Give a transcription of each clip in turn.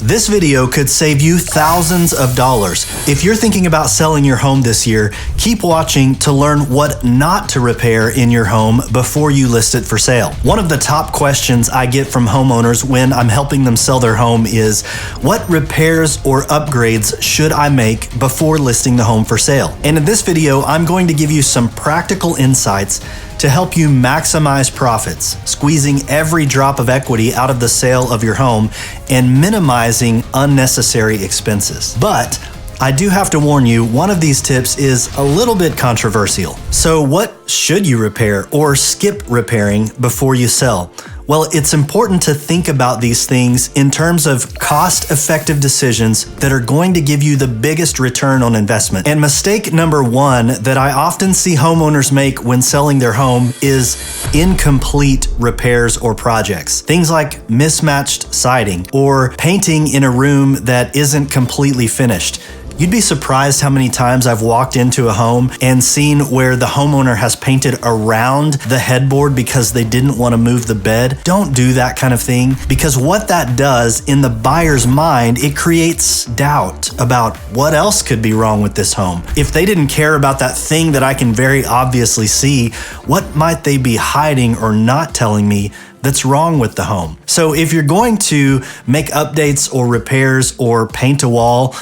This video could save you thousands of dollars. If you're thinking about selling your home this year, keep watching to learn what not to repair in your home before you list it for sale. One of the top questions I get from homeowners when I'm helping them sell their home is, what repairs or upgrades should I make before listing the home for sale? And in this video, I'm going to give you some practical insights to help you maximize profits, squeezing every drop of equity out of the sale of your home and minimizing unnecessary expenses. But I do have to warn you, one of these tips is a little bit controversial. So what should you repair or skip repairing before you sell? Well, it's important to think about these things in terms of cost-effective decisions that are going to give you the biggest return on investment. And mistake number one that I often see homeowners make when selling their home is incomplete repairs or projects. Things like mismatched siding or painting in a room that isn't completely finished. You'd be surprised how many times I've walked into a home and seen where the homeowner has painted around the headboard because they didn't want to move the bed. Don't do that kind of thing, because what that does in the buyer's mind, it creates doubt about what else could be wrong with this home. If they didn't care about that thing that I can very obviously see, what might they be hiding or not telling me that's wrong with the home? So if you're going to make updates or repairs or paint a wall,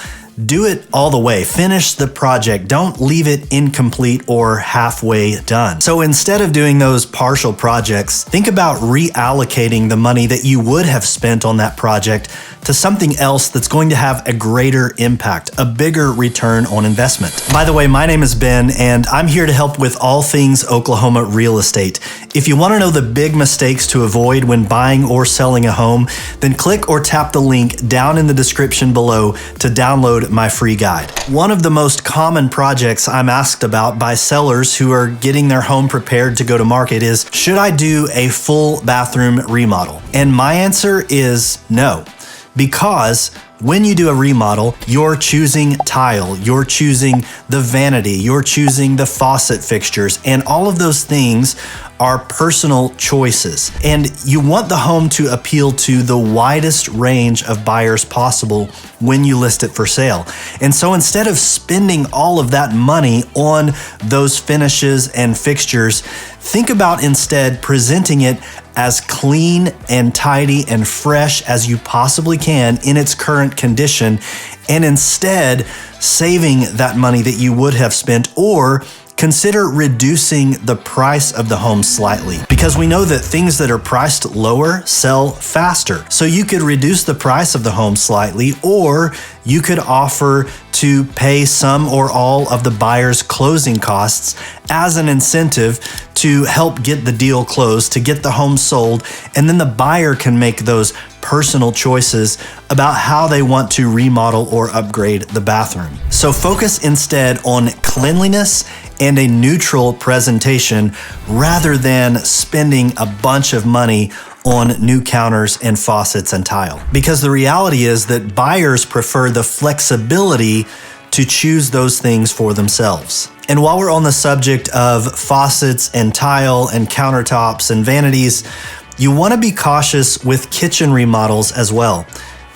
do it all the way. Finish the project. Don't leave it incomplete or halfway done. So instead of doing those partial projects, think about reallocating the money that you would have spent on that project to something else that's going to have a greater impact, a bigger return on investment. By the way, my name is Ben, and I'm here to help with all things Oklahoma real estate. If you want to know the big mistakes to avoid when buying or selling a home, then click or tap the link down in the description below to download my free guide. One of the most common projects I'm asked about by sellers who are getting their home prepared to go to market is, should I do a full bathroom remodel? And my answer is no. Because when you do a remodel, you're choosing tile, you're choosing the vanity, you're choosing the faucet fixtures, and all of those things are personal choices. And you want the home to appeal to the widest range of buyers possible when you list it for sale. And so instead of spending all of that money on those finishes and fixtures, think about instead presenting it as clean and tidy and fresh as you possibly can in its current condition, and instead saving that money that you would have spent, or consider reducing the price of the home slightly, because we know that things that are priced lower sell faster. So you could reduce the price of the home slightly, or you could offer to pay some or all of the buyer's closing costs as an incentive to help get the deal closed, to get the home sold, and then the buyer can make those personal choices about how they want to remodel or upgrade the bathroom. So focus instead on cleanliness and a neutral presentation rather than spending a bunch of money on new counters and faucets and tile. Because the reality is that buyers prefer the flexibility to choose those things for themselves. And while we're on the subject of faucets and tile and countertops and vanities, you want to be cautious with kitchen remodels as well.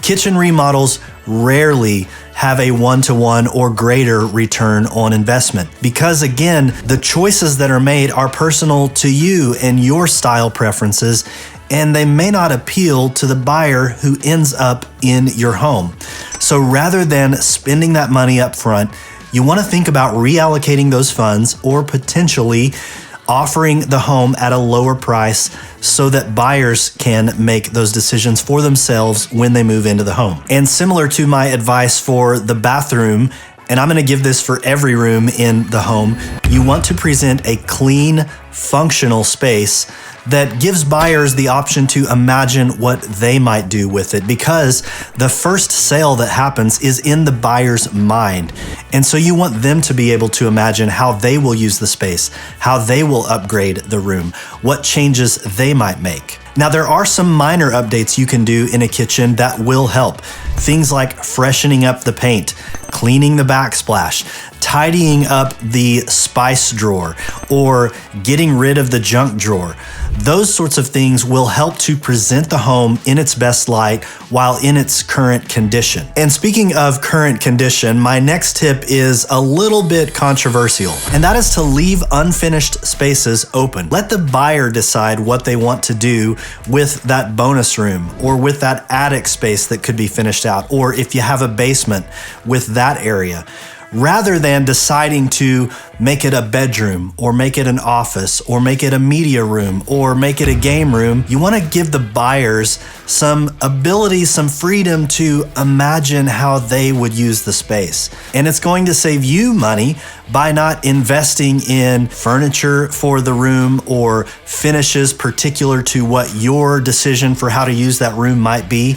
Kitchen remodels rarely have a one-to-one or greater return on investment, because again, the choices that are made are personal to you and your style preferences, and they may not appeal to the buyer who ends up in your home. So rather than spending that money up front, you want to think about reallocating those funds or potentially offering the home at a lower price so that buyers can make those decisions for themselves when they move into the home. And similar to my advice for the bathroom, and I'm going to give this for every room in the home, you want to present a clean, functional space that gives buyers the option to imagine what they might do with it, because the first sale that happens is in the buyer's mind. And so you want them to be able to imagine how they will use the space, how they will upgrade the room, what changes they might make. Now, there are some minor updates you can do in a kitchen that will help. Things like freshening up the paint, cleaning the backsplash, tidying up the spice drawer, or getting rid of the junk drawer. Those sorts of things will help to present the home in its best light while in its current condition. And speaking of current condition, my next tip is a little bit controversial, and that is to leave unfinished spaces open. Let the buyer decide what they want to do with that bonus room or with that attic space that could be finished out, or if you have a basement with that area. Rather than deciding to make it a bedroom or make it an office or make it a media room or make it a game room, you want to give the buyers some ability, some freedom to imagine how they would use the space. And it's going to save you money by not investing in furniture for the room or finishes particular to what your decision for how to use that room might be.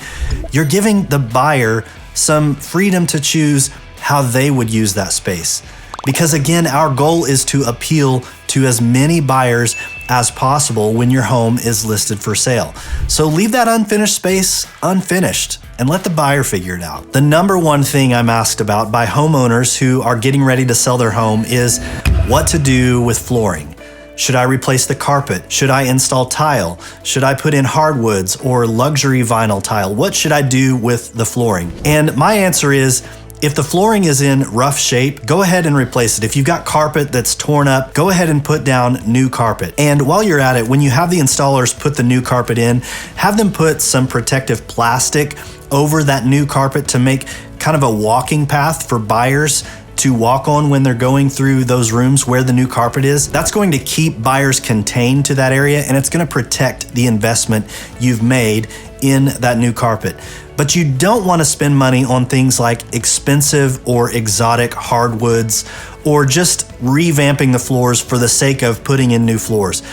You're giving the buyer some freedom to choose how they would use that space. Because again, our goal is to appeal to as many buyers as possible when your home is listed for sale. So leave that unfinished space unfinished and let the buyer figure it out. The number one thing I'm asked about by homeowners who are getting ready to sell their home is what to do with flooring. Should I replace the carpet? Should I install tile? Should I put in hardwoods or luxury vinyl tile? What should I do with the flooring? And my answer is, if the flooring is in rough shape, go ahead and replace it. If you've got carpet that's torn up, go ahead and put down new carpet. And while you're at it, when you have the installers put the new carpet in, have them put some protective plastic over that new carpet to make kind of a walking path for buyers to walk on when they're going through those rooms where the new carpet is. That's going to keep buyers contained to that area, and it's going to protect the investment you've made in that new carpet. But you don't want to spend money on things like expensive or exotic hardwoods or just revamping the floors for the sake of putting in new floors.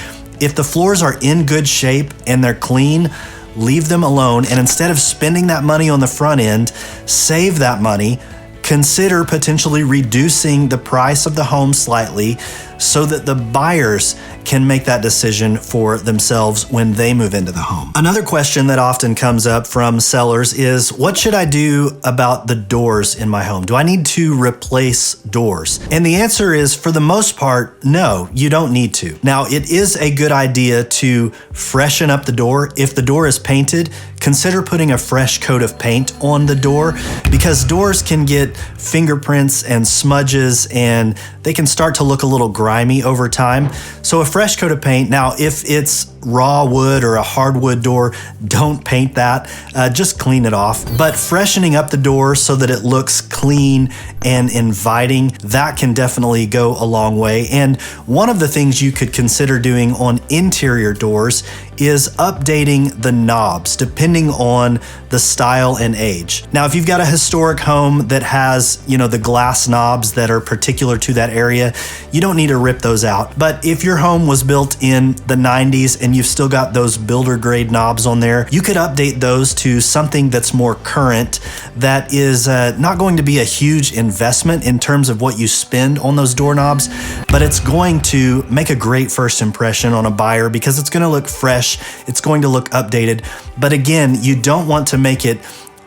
If the floors are in good shape and they're clean, leave them alone, and instead of spending that money on the front end, save that money. Consider potentially reducing the price of the home slightly so that the buyers can make that decision for themselves when they move into the home. Another question that often comes up from sellers is, what should I do about the doors in my home? Do I need to replace doors? And the answer is, for the most part, no, you don't need to. Now, it is a good idea to freshen up the door. If the door is painted, consider putting a fresh coat of paint on the door, because doors can get fingerprints and smudges and they can start to look a little grimy over time. So a fresh coat of paint. Now, if it's raw wood or a hardwood door, don't paint that, just clean it off. But freshening up the door so that it looks clean and inviting, that can definitely go a long way. And one of the things you could consider doing on interior doors is updating the knobs depending on the style and age. Now, if you've got a historic home that has, the glass knobs that are particular to that area, you don't need to rip those out. But if your home was built in the 90s and you've still got those builder grade knobs on there, you could update those to something that's more current, that is not going to be a huge investment in terms of what you spend on those doorknobs, but it's going to make a great first impression on a buyer because it's going to look fresh, it's going to look updated. But again, you don't want to make it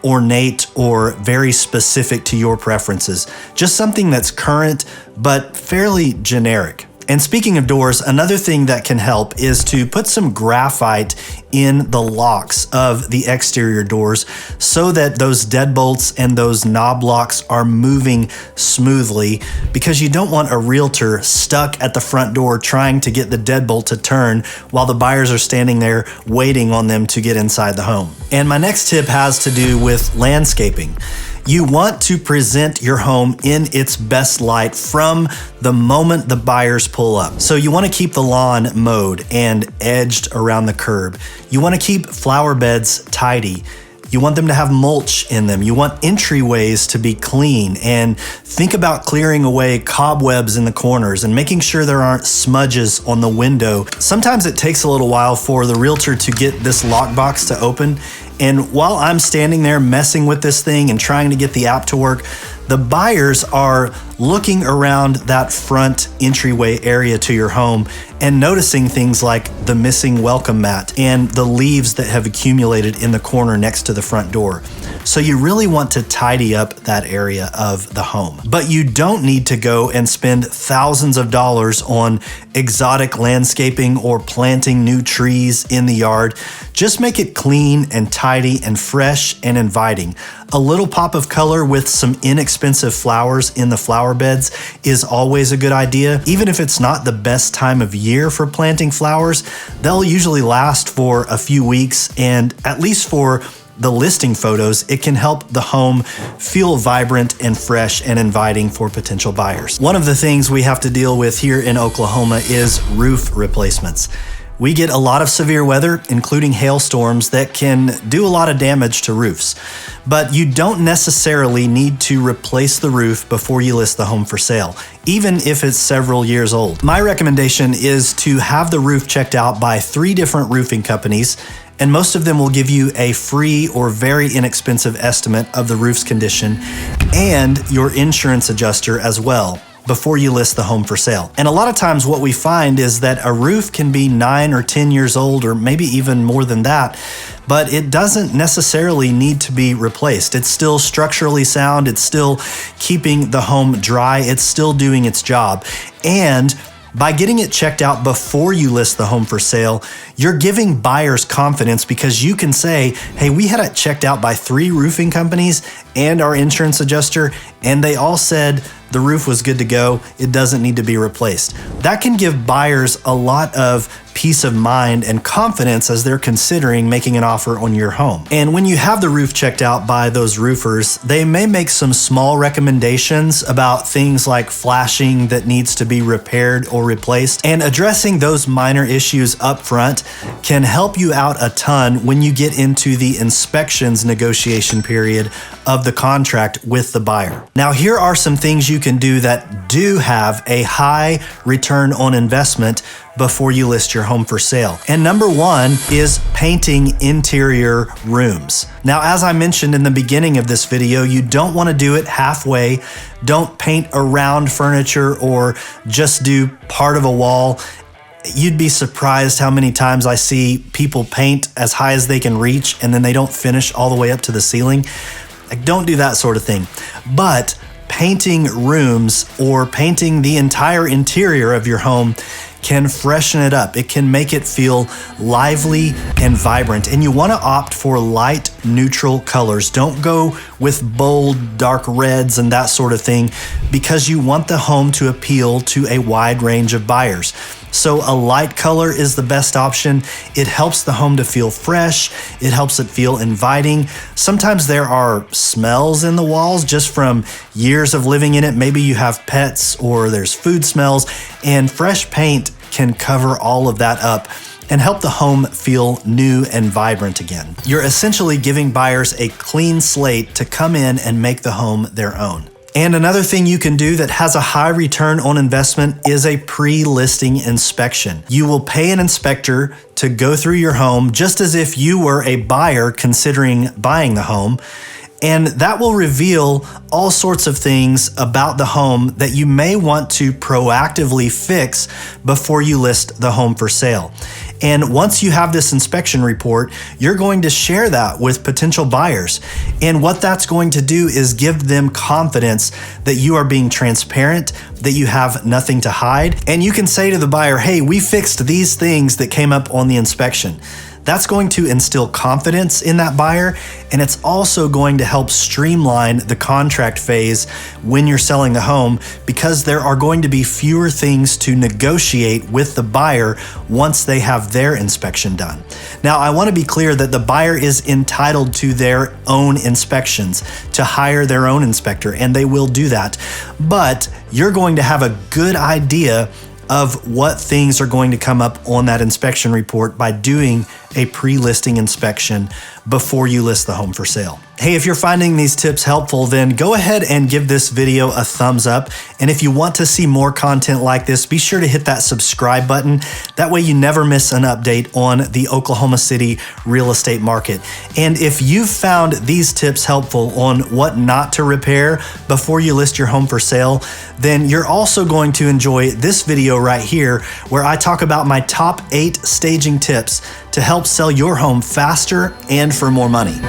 ornate or very specific to your preferences. Just something that's current but fairly generic. And speaking of doors, another thing that can help is to put some graphite in the locks of the exterior doors so that those deadbolts and those knob locks are moving smoothly, because you don't want a realtor stuck at the front door trying to get the deadbolt to turn while the buyers are standing there waiting on them to get inside the home. And my next tip has to do with landscaping. You want to present your home in its best light from the moment the buyers pull up. So you want to keep the lawn mowed and edged around the curb. You want to keep flower beds tidy. You want them to have mulch in them. You want entryways to be clean, and think about clearing away cobwebs in the corners and making sure there aren't smudges on the window. Sometimes it takes a little while for the realtor to get this lockbox to open. And while I'm standing there messing with this thing and trying to get the app to work, the buyers are looking around that front entryway area to your home and noticing things like the missing welcome mat and the leaves that have accumulated in the corner next to the front door. So you really want to tidy up that area of the home. But you don't need to go and spend thousands of dollars on exotic landscaping or planting new trees in the yard. Just make it clean and tidy and fresh and inviting. A little pop of color with some inexpensive flowers in the flower beds is always a good idea. Even if it's not the best time of year for planting flowers, they'll usually last for a few weeks, and at least for the listing photos, it can help the home feel vibrant and fresh and inviting for potential buyers. One of the things we have to deal with here in Oklahoma is roof replacements. We get a lot of severe weather, including hailstorms, that can do a lot of damage to roofs. But you don't necessarily need to replace the roof before you list the home for sale, even if it's several years old. My recommendation is to have the roof checked out by 3 different roofing companies, and most of them will give you a free or very inexpensive estimate of the roof's condition and your insurance adjuster as well before you list the home for sale. And a lot of times what we find is that a roof can be 9 or 10 years old, or maybe even more than that, but it doesn't necessarily need to be replaced. It's still structurally sound, it's still keeping the home dry, it's still doing its job. And by getting it checked out before you list the home for sale, you're giving buyers confidence, because you can say, hey, we had it checked out by 3 roofing companies and our insurance adjuster, and they all said the roof was good to go, it doesn't need to be replaced. That can give buyers a lot of peace of mind and confidence as they're considering making an offer on your home. And when you have the roof checked out by those roofers, they may make some small recommendations about things like flashing that needs to be repaired or replaced. And addressing those minor issues up front can help you out a ton when you get into the inspections negotiation period of the contract with the buyer. Now, here are some things you can do that do have a high return on investment before you list your home for sale. And number 1 is painting interior rooms. Now, as I mentioned in the beginning of this video, you don't want to do it halfway. Don't paint around furniture or just do part of a wall. You'd be surprised how many times I see people paint as high as they can reach and then they don't finish all the way up to the ceiling. Like, don't do that sort of thing. But painting rooms or painting the entire interior of your home can freshen it up. It can make it feel lively and vibrant. And you want to opt for light, neutral colors. Don't go with bold, dark reds and that sort of thing, because you want the home to appeal to a wide range of buyers. So a light color is the best option. It helps the home to feel fresh. It helps it feel inviting. Sometimes there are smells in the walls just from years of living in it. Maybe you have pets or there's food smells, and fresh paint can cover all of that up and help the home feel new and vibrant again. You're essentially giving buyers a clean slate to come in and make the home their own. And another thing you can do that has a high return on investment is a pre-listing inspection. You will pay an inspector to go through your home just as if you were a buyer considering buying the home. And that will reveal all sorts of things about the home that you may want to proactively fix before you list the home for sale. And once you have this inspection report, you're going to share that with potential buyers. And what that's going to do is give them confidence that you are being transparent, that you have nothing to hide. And you can say to the buyer, hey, we fixed these things that came up on the inspection. That's going to instill confidence in that buyer, and it's also going to help streamline the contract phase when you're selling the home, because there are going to be fewer things to negotiate with the buyer once they have their inspection done. Now, I want to be clear that the buyer is entitled to their own inspections, to hire their own inspector, and they will do that. But you're going to have a good idea of what things are going to come up on that inspection report by doing a pre-listing inspection before you list the home for sale. Hey, if you're finding these tips helpful, then go ahead and give this video a thumbs up. And if you want to see more content like this, be sure to hit that subscribe button. That way you never miss an update on the Oklahoma City real estate market. And if you've found these tips helpful on what not to repair before you list your home for sale, then you're also going to enjoy this video right here, where I talk about my top 8 staging tips to help sell your home faster and for more money.